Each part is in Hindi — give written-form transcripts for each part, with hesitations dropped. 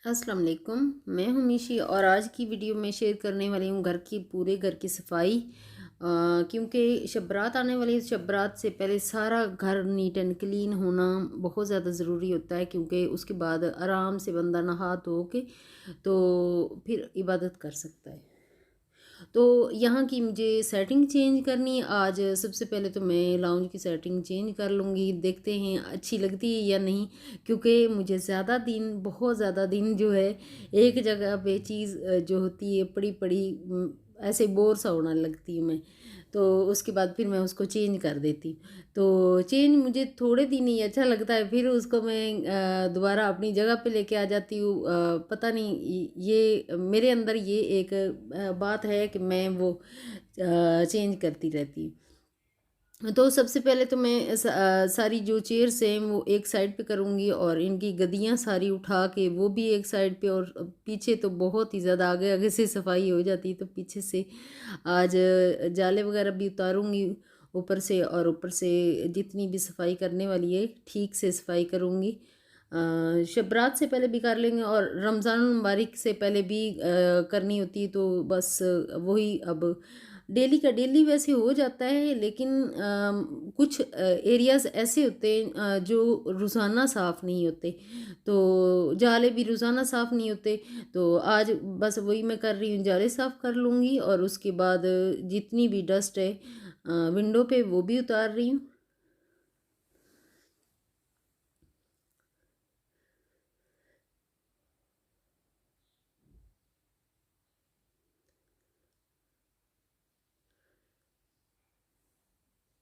अस्सलाम वालेकुम। मैं हूं मिशी और आज की वीडियो में शेयर करने वाली हूं पूरे घर की सफाई। क्योंकि शब बारात आने वाली है। शब बारात से पहले सारा घर नीट एंड क्लीन होना बहुत ज़्यादा ज़रूरी होता है, क्योंकि उसके बाद आराम से बंदा नहा धो के तो फिर इबादत कर सकता है। तो यहाँ की मुझे सेटिंग चेंज करनी है। आज सबसे पहले तो मैं लाउंज की सेटिंग चेंज कर लूँगी, देखते हैं अच्छी लगती है या नहीं। क्योंकि मुझे बहुत ज़्यादा दिन जो है एक जगह पे चीज़ जो होती है पड़ी पड़ी ऐसे बोर सा होने लगती है मैं। तो उसके बाद फिर मैं उसको चेंज कर देती हूँ। तो चेंज मुझे थोड़े दिन ही अच्छा लगता है, फिर उसको मैं दोबारा अपनी जगह पे लेके आ जाती हूँ। पता नहीं ये मेरे अंदर ये एक बात है कि मैं वो चेंज करती रहती हूँ। तो सबसे पहले तो मैं सारी जो चेयर्स हैं वो एक साइड पे करूँगी और इनकी गद्दियाँ सारी उठा के वो भी एक साइड पे, और पीछे तो बहुत ही ज़्यादा आगे आगे से सफाई हो जाती है, तो पीछे से आज जाले वगैरह भी उतारूँगी ऊपर से, और ऊपर से जितनी भी सफाई करने वाली है ठीक से सफाई करूँगी। शब बारात से पहले भी कर लेंगे और रमज़ान मुबारक से पहले भी करनी होती है, तो बस वही अब डेली का डेली वैसे हो जाता है। लेकिन कुछ एरियाज़ ऐसे होते हैं जो रोज़ाना साफ़ नहीं होते, तो जाले भी रोज़ाना साफ़ नहीं होते। तो आज बस वही मैं कर रही हूँ, जाले साफ़ कर लूँगी और उसके बाद जितनी भी डस्ट है विंडो पे वो भी उतार रही हूँ।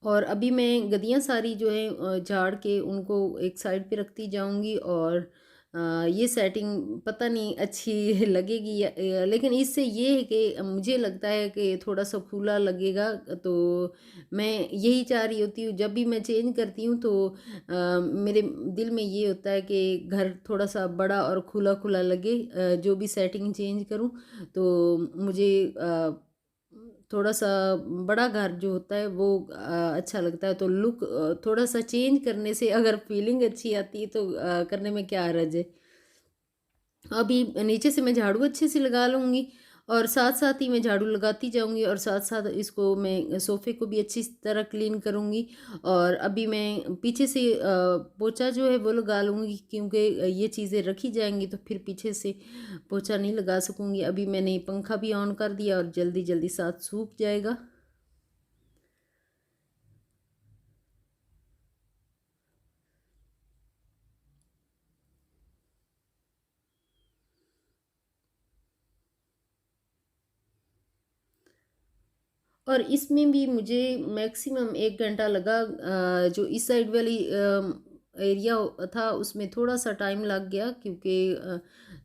और अभी मैं गद्दियाँ सारी जो है झाड़ के उनको एक साइड पे रखती जाऊंगी। और ये सेटिंग पता नहीं अच्छी लगेगी लेकिन इससे ये है कि मुझे लगता है कि थोड़ा सा खुला लगेगा। तो मैं यही चाह रही होती हूँ, जब भी मैं चेंज करती हूँ तो मेरे दिल में ये होता है कि घर थोड़ा सा बड़ा और खुला खुला लगे। जो भी सेटिंग चेंज करूँ तो मुझे थोड़ा सा बड़ा घर जो होता है वो अच्छा लगता है। तो लुक थोड़ा सा चेंज करने से अगर फीलिंग अच्छी आती है तो करने में क्या हर्ज है। अभी नीचे से मैं झाड़ू अच्छे से लगा लूँगी और साथ साथ ही मैं झाड़ू लगाती जाऊँगी, और साथ साथ इसको मैं सोफ़े को भी अच्छी तरह क्लीन करूँगी। और अभी मैं पीछे से पोछा जो है वो लगा लूँगी, क्योंकि ये चीज़ें रखी जाएंगी तो फिर पीछे से पोछा नहीं लगा सकूँगी। अभी मैंने पंखा भी ऑन कर दिया और जल्दी जल्दी साथ सूख जाएगा। और इसमें भी मुझे मैक्सिमम 1 घंटा लगा। जो इस साइड वाली एरिया था उसमें थोड़ा सा टाइम लग गया, क्योंकि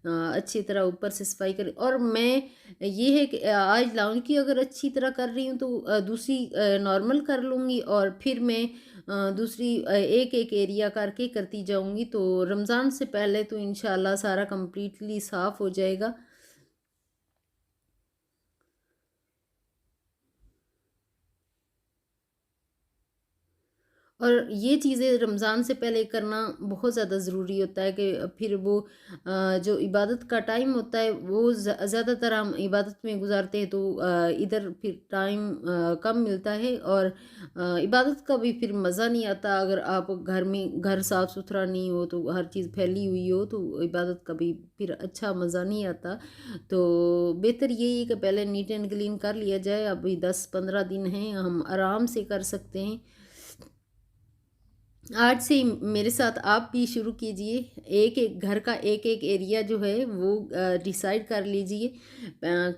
अच्छी तरह ऊपर से सफाई करी। और मैं ये है कि आज लाउंज की अगर अच्छी तरह कर रही हूँ तो दूसरी नॉर्मल कर लूँगी, और फिर मैं दूसरी एक एक एरिया करके करती जाऊँगी। तो रमज़ान से पहले तो इंशाल्लाह सारा कंप्लीटली साफ़ हो जाएगा। और ये चीज़ें रमज़ान से पहले करना बहुत ज़्यादा ज़रूरी होता है, कि फिर वो जो इबादत का टाइम होता है वो ज़्यादातर हम इबादत में गुजारते हैं, तो इधर फिर टाइम कम मिलता है। और इबादत का भी फिर मज़ा नहीं आता अगर आप घर में घर साफ़ सुथरा नहीं हो, तो हर चीज़ फैली हुई हो, तो इबादत का भी फिर अच्छा मज़ा नहीं आता। तो बेहतर यही है कि पहले नीट एंड क्लीन कर लिया जाए। अभी 10-15 दिन हैं, हम आराम से कर सकते हैं। आज से ही मेरे साथ आप भी शुरू कीजिए। एक एक घर का एक एक एरिया जो है वो डिसाइड कर लीजिए।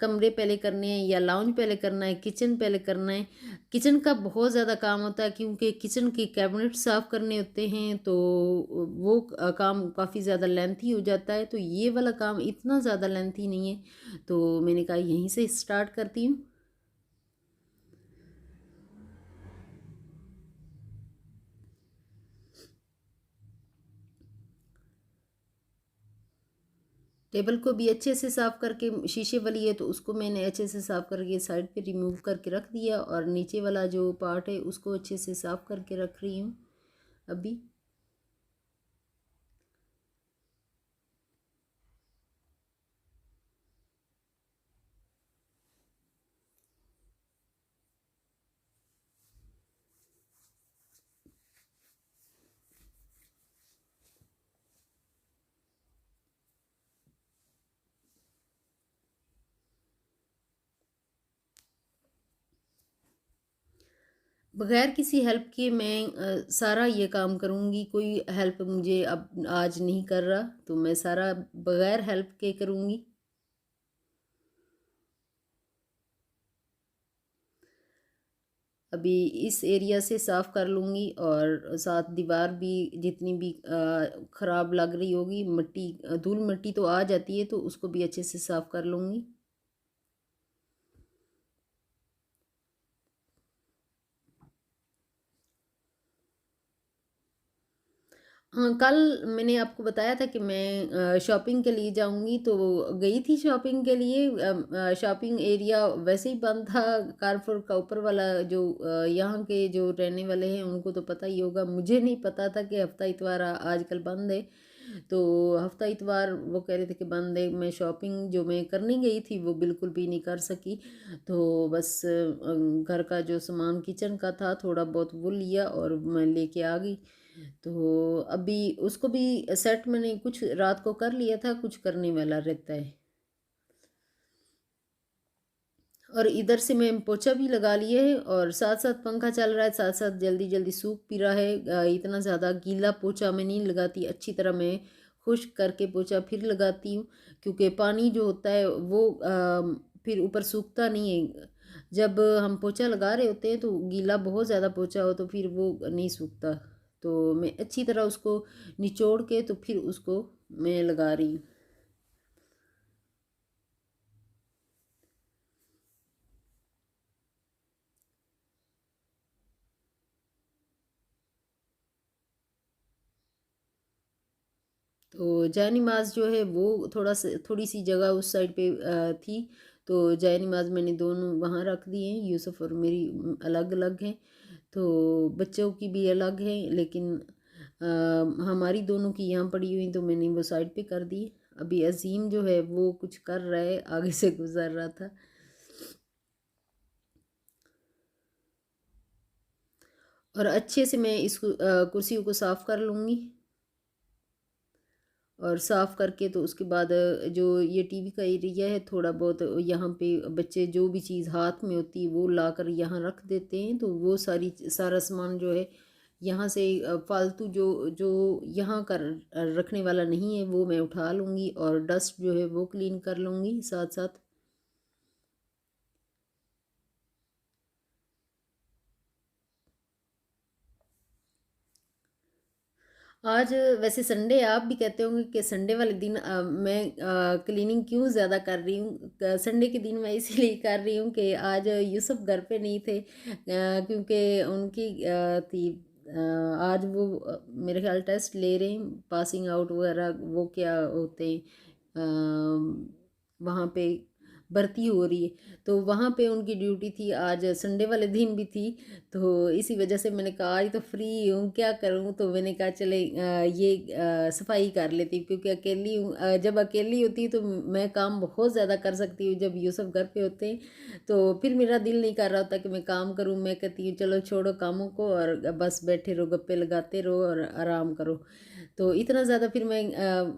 कमरे पहले करने हैं या लाउंज पहले करना है, किचन पहले करना है। किचन का बहुत ज़्यादा काम होता है, क्योंकि किचन के कैबिनेट साफ़ करने होते हैं, तो वो काम काफ़ी ज़्यादा लेंथी हो जाता है। तो ये वाला काम इतना ज़्यादा लेंथी नहीं है, तो मैंने कहा यहीं से स्टार्ट करती हूँ। टेबल को भी अच्छे से साफ़ करके, शीशे वाली है तो उसको मैंने अच्छे से साफ़ करके साइड पे रिमूव करके रख दिया, और नीचे वाला जो पार्ट है उसको अच्छे से साफ़ करके रख रही हूँ अभी। बगैर किसी हेल्प के मैं सारा ये काम करूँगी। कोई हेल्प मुझे अब आज नहीं कर रहा, तो मैं सारा बगैर हेल्प के करूँगी। अभी इस एरिया से साफ़ कर लूँगी और साथ दीवार भी जितनी भी ख़राब लग रही होगी, मिट्टी धूल मिट्टी तो आ जाती है, तो उसको भी अच्छे से साफ़ कर लूँगी। हाँ, कल मैंने आपको बताया था कि मैं शॉपिंग के लिए जाऊँगी, तो गई थी शॉपिंग के लिए। शॉपिंग एरिया वैसे ही बंद था। कारफोर का ऊपर वाला जो यहाँ के जो रहने वाले हैं उनको तो पता ही होगा, मुझे नहीं पता था कि हफ्ता इतवार आजकल बंद है। तो हफ्ता इतवार वो कह रहे थे कि बंद है। मैं शॉपिंग जो मैं करने गई थी वो बिल्कुल भी नहीं कर सकी। तो बस घर का जो सामान किचन का था थोड़ा बहुत वो लिया और मैं लेके आ गई। तो अभी उसको भी सेट मैंने कुछ रात को कर लिया था, कुछ करने वाला रहता है। और इधर से मैं पोछा भी लगा लिए है और साथ साथ पंखा चल रहा है, साथ साथ जल्दी जल्दी सूख भी रहा है। इतना ज़्यादा गीला पोछा मैं नहीं लगाती, अच्छी तरह मैं खुश्क करके पोछा फिर लगाती हूँ, क्योंकि पानी जो होता है वो फिर ऊपर सूखता नहीं है। जब हम पोछा लगा रहे होते हैं तो गीला बहुत ज़्यादा पोछा हो तो फिर वो नहीं सूखता। तो मैं अच्छी तरह उसको निचोड़ के तो फिर उसको मैं लगा रही हूँ। तो जाय नमाज़ जो है वो थोड़ी सी जगह उस साइड पे थी, तो जाय नमाज़ मैंने दोनों वहाँ रख दिए हैं। यूसुफ और मेरी अलग अलग हैं, तो बच्चों की भी अलग है, लेकिन हमारी दोनों की यहाँ पड़ी हुई, तो मैंने वो साइड पे कर दी। अभी अजीम जो है वो कुछ कर रहा है, आगे से गुजर रहा था। और अच्छे से मैं इस कुर्सियों को साफ़ कर लूँगी। और साफ़ करके तो उसके बाद जो ये टीवी का एरिया है थोड़ा बहुत यहाँ पे बच्चे जो भी चीज़ हाथ में होती है वो लाकर यहाँ रख देते हैं, तो वो सारा सामान जो है यहाँ से फालतू जो जो यहाँ कर रखने वाला नहीं है वो मैं उठा लूँगी और डस्ट जो है वो क्लीन कर लूँगी साथ साथ। आज वैसे संडे है, आप भी कहते होंगे कि संडे वाले दिन मैं क्लीनिंग क्यों ज़्यादा कर रही हूँ। संडे के दिन मैं इसीलिए कर रही हूँ कि आज यूसुफ घर पे नहीं थे, क्योंकि उनकी थी आज वो मेरे ख्याल टेस्ट ले रहे हैं, पासिंग आउट वगैरह वो क्या होते हैं वहाँ पे भर्ती हो रही है, तो वहाँ पे उनकी ड्यूटी थी। आज संडे वाले दिन भी थी, तो इसी वजह से मैंने कहा आज तो फ्री हूँ क्या करूँ, तो मैंने कहा चले ये सफाई कर लेती हूँ, क्योंकि अकेली हूँ। जब अकेली होती हूँ तो मैं काम बहुत ज़्यादा कर सकती हूँ, जब यूसुफ घर पे होते हैं तो फिर मेरा दिल नहीं कर रहा होता कि मैं काम करूँ। मैं कहती हूँ चलो छोड़ो कामों को और बस बैठे रहो, गप्पे लगाते रहो और आराम करो। तो इतना ज़्यादा फिर मैं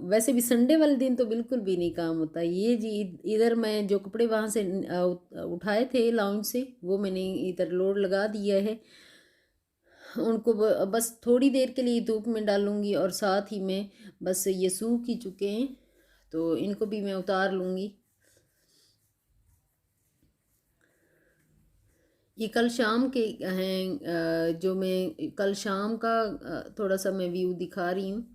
वैसे भी संडे वाले दिन तो बिल्कुल भी नहीं काम होता ये जी। इधर मैं जो कपड़े वहाँ से उठाए थे लाउंज से वो मैंने इधर लोड लगा दिया है। उनको बस थोड़ी देर के लिए धूप में डालूंगी और साथ ही में बस ये सूख ही चुके हैं, तो इनको भी मैं उतार लूँगी। ये कल शाम के हैं, जो मैं कल शाम का थोड़ा सा मैं व्यू दिखा रही हूँ।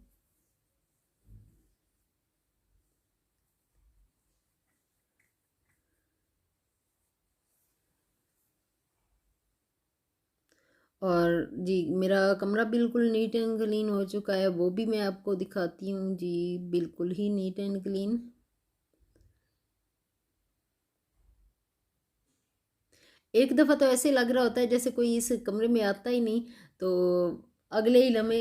और जी मेरा कमरा बिल्कुल नीट एंड क्लीन हो चुका है, वो भी मैं आपको दिखाती हूँ जी। बिल्कुल ही नीट एंड क्लीन। एक दफ़ा तो ऐसे लग रहा होता है जैसे कोई इस कमरे में आता ही नहीं, तो अगले ही लम्हे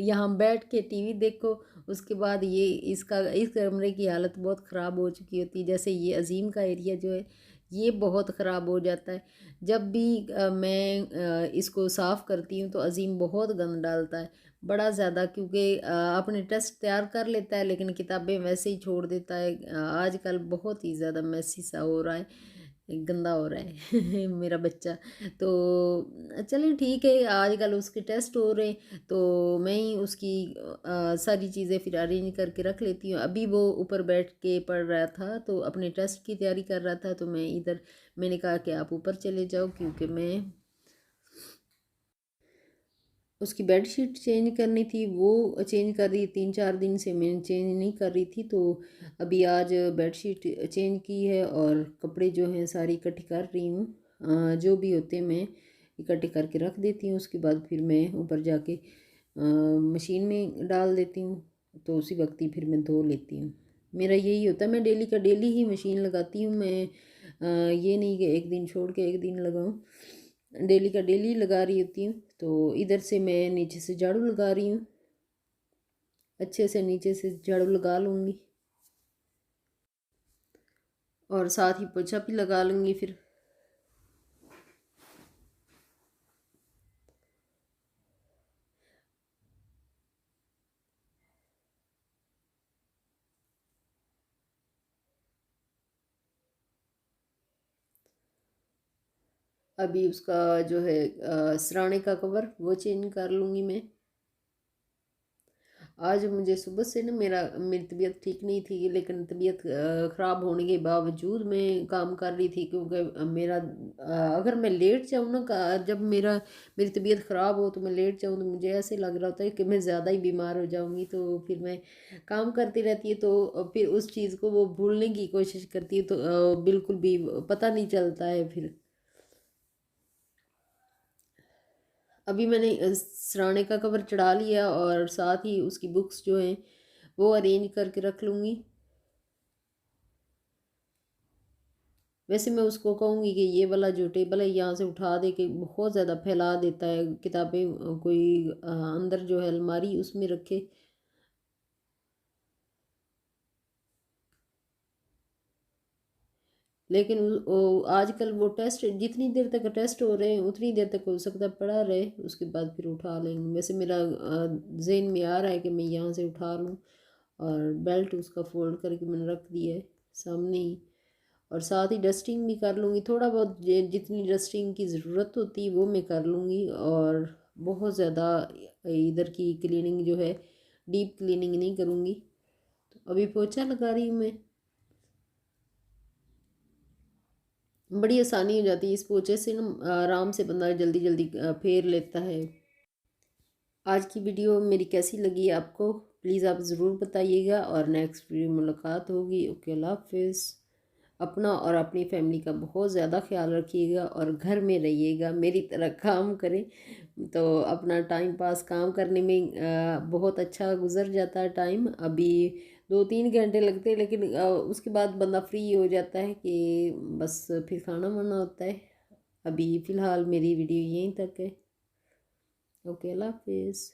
यहाँ बैठ के टीवी देखो। उसके बाद ये इसका इस कमरे की हालत बहुत ख़राब हो चुकी होती है। जैसे ये अजीम का एरिया जो है ये बहुत ख़राब हो जाता है। जब भी मैं इसको साफ़ करती हूँ तो अजीम बहुत गंद डालता है, बड़ा ज़्यादा, क्योंकि अपने टेस्ट तैयार कर लेता है लेकिन किताबें वैसे ही छोड़ देता है। आजकल बहुत ही ज़्यादा मैसी सा हो रहा है। गंदा हो रहा है मेरा बच्चा। तो चलें ठीक है, आजकल उसके टेस्ट हो रहे हैं तो मैं ही उसकी सारी चीज़ें फिर अरेंज करके रख लेती हूँ। अभी वो ऊपर बैठ के पढ़ रहा था तो अपने टेस्ट की तैयारी कर रहा था, तो मैं इधर मैंने कहा कि आप ऊपर चले जाओ, क्योंकि मैं उसकी बेडशीट चेंज करनी थी। वो चेंज कर रही 3-4 दिन से मैं चेंज नहीं कर रही थी, तो अभी आज बेडशीट चेंज की है और कपड़े जो हैं सारी इकट्ठी कर रही हूँ। जो भी होते हैं मैं इकट्ठे करके रख देती हूँ, उसके बाद फिर मैं ऊपर जाके मशीन में डाल देती हूँ, तो उसी वक्त ही फिर मैं धो लेती हूँ। मेरा यही होता है, मैं डेली का डेली ही मशीन लगाती हूँ। मैं ये नहीं कि एक दिन छोड़ के एक दिन लगाऊँ, डेली का डेली लगा रही होती हूँ। तो इधर से मैं नीचे से झाड़ू लगा रही हूँ, अच्छे से नीचे से झाड़ू लगा लूँगी और साथ ही पोछा भी लगा लूँगी फिर। अभी उसका जो है सराहने का कवर वो चेंज कर लूँगी मैं। आज मुझे सुबह से ना मेरी तबीयत ठीक नहीं थी, लेकिन तबीयत ख़राब होने के बावजूद मैं काम कर रही थी, क्योंकि अगर मैं लेट जाऊँ ना जब मेरी तबीयत ख़राब हो तो मैं लेट जाऊँ तो मुझे ऐसे लग रहा होता है कि मैं ज़्यादा ही बीमार हो जाऊँगी, तो फिर मैं काम करती रहती है, तो फिर उस चीज़ को वो भूलने की कोशिश करती है, तो बिल्कुल भी पता नहीं चलता है फिर। अभी मैंने सराहने का कवर चढ़ा लिया और साथ ही उसकी बुक्स जो हैं वो अरेंज करके रख लूँगी। वैसे मैं उसको कहूँगी कि ये वाला जो टेबल है यहाँ से उठा दे के, बहुत ज़्यादा फैला देता है किताबें, कोई अंदर जो है अलमारी उसमें रखे। लेकिन आजकल वो टेस्ट जितनी देर तक टेस्ट हो रहे हैं उतनी देर तक हो सकता है पड़ा रहे, उसके बाद फिर उठा लेंगे। वैसे मेरा जहन में आ रहा है कि मैं यहाँ से उठा लूँ, और बेल्ट उसका फोल्ड करके मैंने रख दिया है सामने ही। और साथ ही डस्टिंग भी कर लूँगी, थोड़ा बहुत जितनी डस्टिंग की ज़रूरत होती है वो मैं कर लूँगी, और बहुत ज़्यादा इधर की क्लीनिंग जो है डीप क्लीनिंग नहीं करूँगी। तो अभी पोछा लगा रही हूँ मैं। बड़ी आसानी हो जाती है इस पोछे से ना, आराम से बंदा जल्दी जल्दी फेर लेता है। आज की वीडियो मेरी कैसी लगी आपको, प्लीज़ आप ज़रूर बताइएगा, और नेक्स्ट वीडियो में मुलाकात होगी। ओके, अल्लाह हाफिज़। अपना और अपनी फैमिली का बहुत ज़्यादा ख्याल रखिएगा और घर में रहिएगा, मेरी तरह काम करें तो अपना टाइम पास काम करने में बहुत अच्छा गुजर जाता है टाइम। अभी 2-3 घंटे लगते हैं, लेकिन उसके बाद बंदा फ्री हो जाता है कि बस फिर खाना वाना होता है। अभी फ़िलहाल मेरी वीडियो यहीं तक है। ओके, अल्लाह हाफिज़।